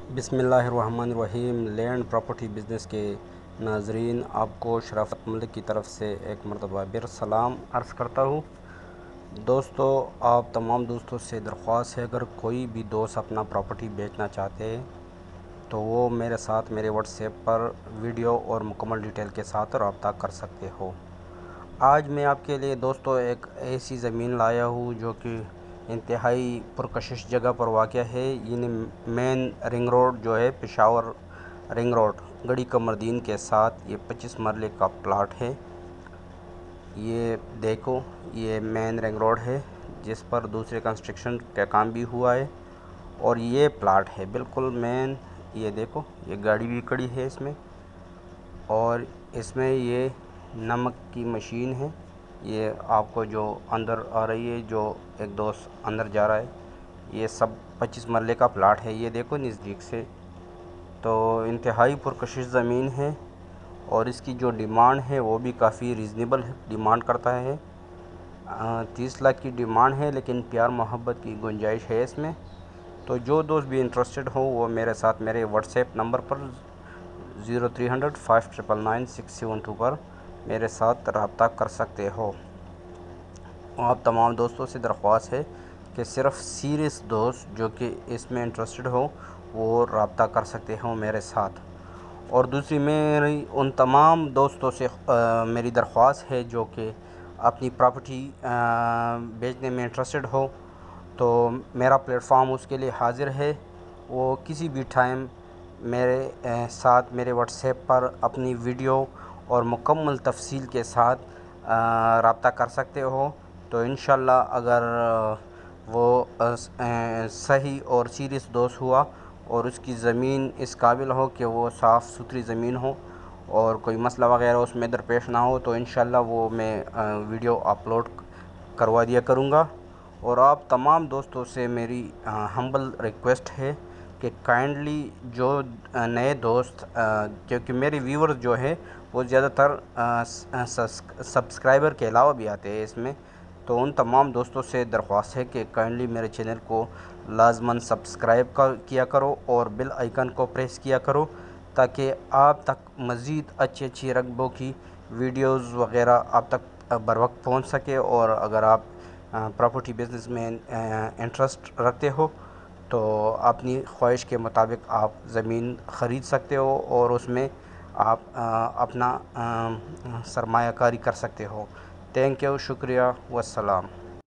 बिस्मिल्लाहिर्रहमानिर्रहीम। Land property business के नाजरीन, आपको शराफत मलिक की तरफ से एक मरतबा फिर सलाम अर्ज़ करता हूँ। दोस्तों, आप तमाम दोस्तों से दरख्वास्त है, अगर कोई भी दोस्त अपना प्रॉपर्टी बेचना चाहते हैं तो वो मेरे साथ मेरे व्हाट्सएप पर वीडियो और मुकम्मल डिटेल के साथ रब्ता कर सकते हो। आज मैं आपके लिए दोस्तों एक ऐसी ज़मीन लाया हूँ जो कि इंतहाई पुरकशिश जगह पर वाक़या है। यानी मेन रिंग रोड जो है, पेशावर रिंग रोड गड़ी कमरदीन के साथ ये 25 मरले का प्लाट है। ये देखो, ये मेन रिंग रोड है जिस पर दूसरे कंस्ट्रक्शन का काम भी हुआ है और ये प्लाट है बिल्कुल मेन। ये देखो, ये गाड़ी भी खड़ी है इसमें, और इसमें ये नमक की मशीन है। ये आपको जो अंदर आ रही है, जो एक दोस्त अंदर जा रहा है, ये सब 25 मरले का प्लाट है। ये देखो नज़दीक से, तो इंतहाई पुरकशिश ज़मीन है और इसकी जो डिमांड है वो भी काफ़ी रीज़नेबल डिमांड करता है। 30 लाख की डिमांड है, लेकिन प्यार मोहब्बत की गुंजाइश है इसमें। तो जो दोस्त भी इंटरेस्टेड हो वो मेरे साथ मेरे व्हाट्सएप नंबर पर 0300 599 672 पर मेरे साथ रब्ता कर सकते हो। आप तमाम दोस्तों से दरख्वास्त है कि सिर्फ़ सीरियस दोस्त जो कि इसमें इंटरेस्टेड हो वो रब्ता कर सकते हो मेरे साथ। और दूसरी मेरी उन तमाम दोस्तों से मेरी दरख्वास्त है जो कि अपनी प्रॉपर्टी बेचने में इंटरेस्टेड हो, तो मेरा प्लेटफॉर्म उसके लिए हाज़िर है। वो किसी भी टाइम मेरे साथ मेरे व्हाट्सएप पर अपनी वीडियो और मुकम्मल तफसील के साथ रब्ता कर सकते हो। तो इंशाल्लाह अगर वो सही और सीरियस दोस्त हुआ और उसकी ज़मीन इस काबिल हो कि वो साफ़ सुथरी ज़मीन हो और कोई मसला वगैरह उसमें दरपेश ना हो, तो इंशाल्लाह वो मैं वीडियो अपलोड करवा दिया करूँगा। और आप तमाम दोस्तों से मेरी हम्बल रिक्वेस्ट है कि काइंडली जो नए दोस्त, क्योंकि मेरे व्यूअर्स जो है वो ज़्यादातर सब्सक्राइबर के अलावा भी आते हैं इसमें, तो उन तमाम दोस्तों से दरख्वास्त है कि काइंडली मेरे चैनल को लाजमन सब्सक्राइब किया करो और बेल आइकन को प्रेस किया करो, ताकि आप तक मज़ीद अच्छी अच्छी रकबों की वीडियोज़ वग़ैरह आप तक बर वक्त पहुँच सके। और अगर आप प्रॉपर्टी बिज़नेस में इंटरेस्ट रखते हो तो अपनी ख्वाहिश के मुताबिक आप ज़मीन ख़रीद सकते हो और उसमें आप अपना सरमायाकारी कर सकते हो। थैंक यू, शुक्रिया, वस्सलाम।